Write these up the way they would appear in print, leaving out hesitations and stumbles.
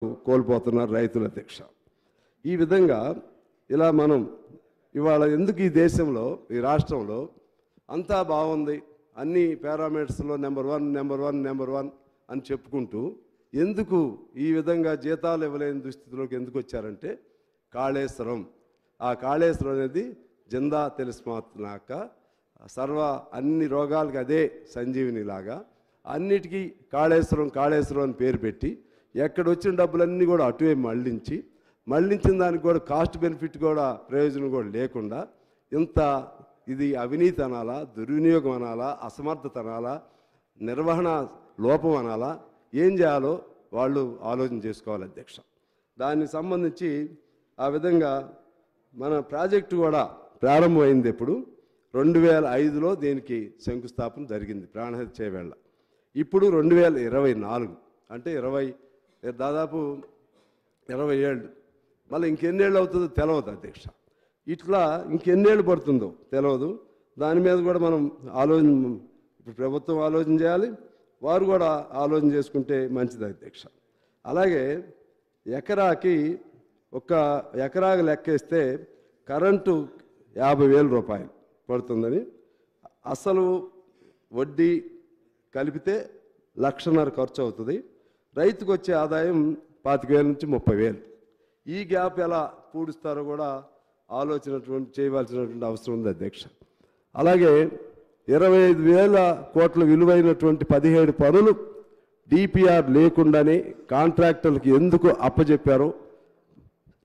కోల్పోతున్నారు రైతుల అధ్యక్ష. ఈ విధంగా ఇలా మనం ఇవాళ ఎందుకు ఈ దేశంలో ఈ రాష్ట్రంలో అంతా బాగుంది, అన్ని పారామీటర్స్లో నెంబర్ వన్ అని చెప్పుకుంటూ ఎందుకు ఈ విధంగా జీతాలు ఇవ్వలేని దుస్థితిలోకి ఎందుకు వచ్చారంటే కాళేశ్వరం. ఆ కాళేశ్వరం అనేది జిందా తెలిస్మాత్నాక అన్ని రోగాలకి అదే సంజీవినిలాగా అన్నిటికీ కాళేశ్వరం అని పేరు పెట్టి ఎక్కడ వచ్చిన డబ్బులన్నీ కూడా అటువే మళ్ళించిన దానికి కూడా కాస్ట్ బెనిఫిట్ కూడా ప్రయోజనం కూడా లేకుండా ఇది అవినీతి అనాలా, దుర్వినియోగం అనాలా, అసమర్థత అనాలా, నిర్వహణ లోపం అనాలా, ఏం చేయాలో వాళ్ళు ఆలోచన చేసుకోవాలి అధ్యక్ష. దానికి సంబంధించి ఆ విధంగా మన ప్రాజెక్టు కూడా ప్రారంభమైంది. ఎప్పుడు 2005లో దీనికి శంకుస్థాపన జరిగింది ప్రాణహిత చేవేళ్ళ. ఇప్పుడు 2024 అంటే దాదాపు 20 ఏళ్ళు. మళ్ళీ ఇంకెన్నేళ్ళు అవుతుందో తెలియదు అధ్యక్ష. ఇట్లా ఇంకెన్నేళ్ళు పడుతుందో తెలియదు. దాని మీద కూడా మనం ఇప్పుడు ప్రభుత్వం ఆలోచన చేయాలి, వారు కూడా ఆలోచన చేసుకుంటే మంచిది అధ్యక్ష. అలాగే ఒక ఎకరాకి లెక్కేస్తే కరెంటు 50,000 రూపాయలు పడుతుందని, అసలు వడ్డీ కలిపితే 1,50,000 ఖర్చు అవుతుంది. రైతుకు వచ్చే ఆదాయం 25,000 నుంచి 30,000. ఈ గ్యాప్ ఎలా పూడుస్తారో కూడా చేయవలసినటువంటి అవసరం ఉంది అధ్యక్ష. అలాగే 25,000 కోట్ల విలువైనటువంటి 17 పనులు డిపిఆర్ లేకుండానే కాంట్రాక్టర్లకు ఎందుకు అప్పచెప్పారో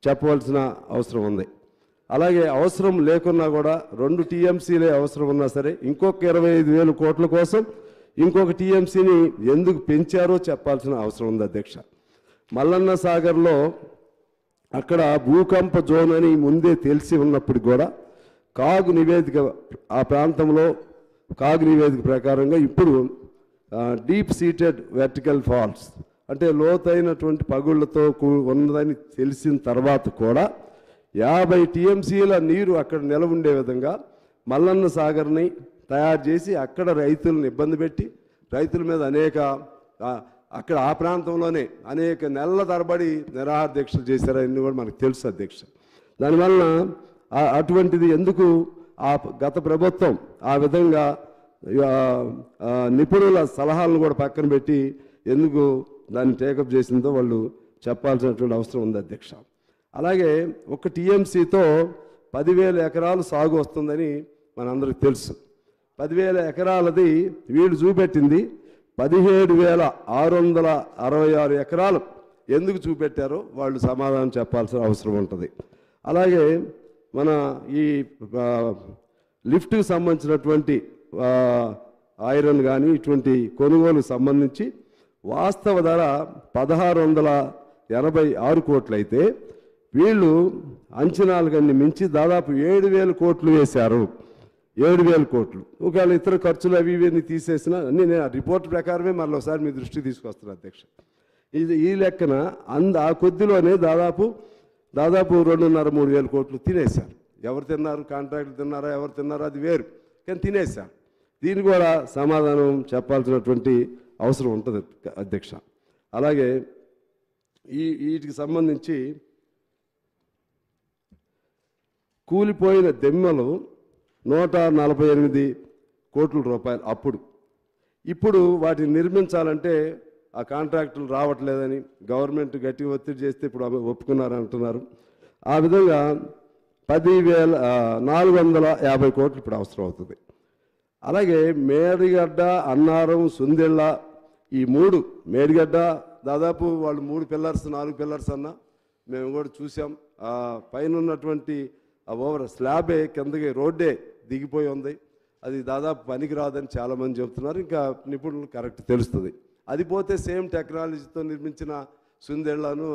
చెప్పవలసిన అవసరం ఉంది. అలాగే అవసరం లేకున్నా కూడా 2 టీఎంసీలే అవసరం ఉన్నా సరే ఇంకొక 25,000 కోట్ల కోసం ఇంకొక టీఎంసీని ఎందుకు పెంచారో చెప్పాల్సిన అవసరం ఉంది అధ్యక్ష. మల్లన్న సాగర్లో అక్కడ భూకంప జోన్ అని ముందే తెలిసి ఉన్నప్పుడు కూడా కాగు నివేదిక ఆ ప్రాంతంలో కాగు నివేదిక ప్రకారంగా ఇప్పుడు డీప్ సీటెడ్ వెర్టికల్ ఫాల్స్ అంటే లోతైనటువంటి పగుళ్లతో ఉన్నదని తెలిసిన తర్వాత కూడా 50 టీఎంసీల నీరు అక్కడ నిలవ ఉండే విధంగా మల్లన్న సాగర్ని తయారు చేసి అక్కడ రైతులను ఇబ్బంది పెట్టి రైతుల మీద అక్కడ ఆ ప్రాంతంలోనే అనేక నెలల తరబడి నిరాహార దీక్షలు చేశారని కూడా మనకు తెలుసు అధ్యక్ష. దానివలన అటువంటిది ఎందుకు గత ప్రభుత్వం ఆ విధంగా నిపుణుల సలహాలను కూడా పక్కన పెట్టి ఎందుకు దాన్ని టేకప్ చేసిందో వాళ్ళు చెప్పాల్సినటువంటి అవసరం ఉంది అధ్యక్ష. అలాగే ఒక టీఎంసీతో 10,000 ఎకరాలు సాగు వస్తుందని మనందరికీ తెలుసు. 10,000 ఎకరాలది వీళ్ళు చూపెట్టింది 17,666 ఎకరాలు ఎందుకు చూపెట్టారో వాళ్ళు సమాధానం చెప్పాల్సిన అవసరం ఉంటుంది. అలాగే మన ఈ లిఫ్ట్కి సంబంధించినటువంటి ఐరన్ కానీ ఇటువంటి కొనుగోలుకు సంబంధించి వాస్తవ ధర 1,686 కోట్లు అయితే వీళ్ళు అంచనాలకన్నీ మించి దాదాపు 7,000 కోట్లు వేశారు. 7,000 కోట్లు. ఒకవేళ ఇతర ఖర్చులు అవి ఇవన్నీ తీసేసినా నేను ఆ రిపోర్ట్ ప్రకారమే మళ్ళీ ఒకసారి మీ దృష్టికి తీసుకొస్తున్నాను అధ్యక్ష. ఈ లెక్కన ఆ కొద్దిలోనే దాదాపు 2,500-3,000 కోట్లు తినేశారు. ఎవరు తిన్నారు? కాంట్రాక్టులు తిన్నారా, ఎవరు తిన్నారా అది వేరు, కానీ తినేశారు. దీన్ని కూడా సమాధానం చెప్పాల్సినటువంటి అవసరం ఉంటుంది అధ్యక్ష. అలాగే వీటికి సంబంధించి కూలిపోయిన దెమ్మలు 148 కోట్ల రూపాయలు అప్పుడు. ఇప్పుడు వాటిని నిర్మించాలంటే ఆ కాంట్రాక్టులు రావట్లేదని గవర్నమెంట్ గట్టిగా ఒత్తిడి చేస్తే ఇప్పుడు ఒప్పుకున్నారని అంటున్నారు. ఆ విధంగా 10,450 కోట్లు ఇప్పుడు అవసరం అవుతుంది. అలాగే మేడిగడ్డ, అన్నారం, సుందిళ్ళ ఈ 3 మేడిగడ్డ దాదాపు వాళ్ళు 3 పిల్లర్స్ 4 పిల్లర్స్ అన్నా మేము కూడా చూసాం. పైన ఉన్నటువంటి ఓవర్ స్లాబే కిందకి రోడ్డే దిగిపోయి ఉంది. అది దాదాపు పనికి రాదని చాలామంది చెబుతున్నారు. ఇంకా నిపుణులు కరెక్ట్ తెలుస్తుంది. అది పోతే సేమ్ టెక్నాలజీతో నిర్మించిన సుందేళ్లను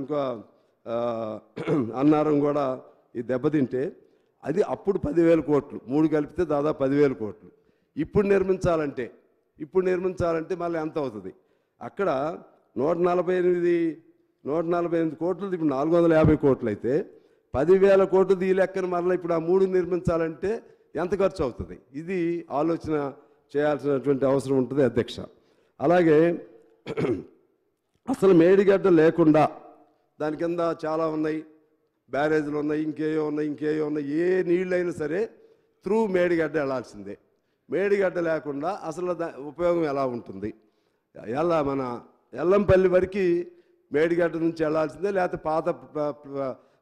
ఇంకా అన్నారం కూడా ఈ దెబ్బతింటే అది అప్పుడు 10,000 కోట్లు 3 కలిపితే దాదాపు 10,000 కోట్లు. ఇప్పుడు నిర్మించాలంటే మళ్ళీ ఎంత అవుతుంది? అక్కడ 148 కోట్లు ఇప్పుడు 450 కోట్లు అయితే 10,000 కోట్లు ఈ లెక్కన మరలా ఇప్పుడు ఆ 3 నిర్మించాలంటే ఎంత ఖర్చు అవుతుంది? ఇది ఆలోచన చేయాల్సినటువంటి అవసరం ఉంటుంది అధ్యక్ష. అలాగే అసలు మేడిగడ్డ లేకుండా దాని కింద చాలా ఉన్నాయి, బ్యారేజ్లు ఉన్నాయి, ఇంకేయో ఉన్నాయి. ఏ నీళ్ళైనా సరే త్రూ మేడిగడ్డ వెళ్ళాల్సిందే. మేడిగడ్డ లేకుండా అసలు ఉపయోగం ఎలా ఉంటుంది? ఎలా మన ఎల్లంపల్లి వరకు మేడిగడ్డ నుంచి వెళ్ళాల్సిందే, లేకపోతే పాత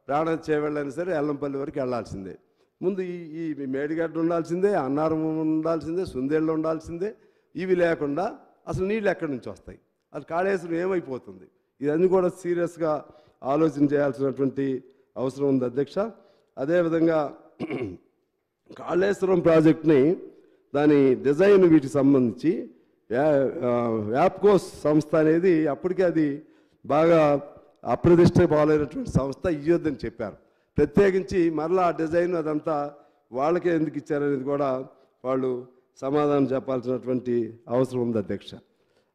ప్రాణ చేవెళ్ళైనా సరే ఎల్లంపల్లి వరకు వెళ్ళాల్సిందే. ముందు ఈ మేడిగడ్డ ఉండాల్సిందే, అన్నారం ఉండాల్సిందే, సుందేళ్ళు ఉండాల్సిందే. ఇవి లేకుండా అసలు నీళ్ళు ఎక్కడి నుంచి వస్తాయి? అది కాళేశ్వరం ఏమైపోతుంది? ఇవన్నీ కూడా సీరియస్గా ఆలోచన చేయాల్సినటువంటి అవసరం ఉంది అధ్యక్ష. అదేవిధంగా కాళేశ్వరం ప్రాజెక్ట్ని దాని డిజైన్ వీటికి సంబంధించి వ్యాప్కోస్ సంస్థ అనేది అప్పటికే అది బాగా అప్రతిష్ట పాలైనటువంటి సంస్థ ఇయ్యొద్దని చెప్పారు. ప్రత్యేకించి మరలా ఆ డిజైన్ అదంతా వాళ్ళకే ఎందుకు ఇచ్చారనేది కూడా వాళ్ళు సమాధానం చెప్పాల్సినటువంటి అవసరం ఉంది అధ్యక్ష.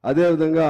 అదేవిధంగా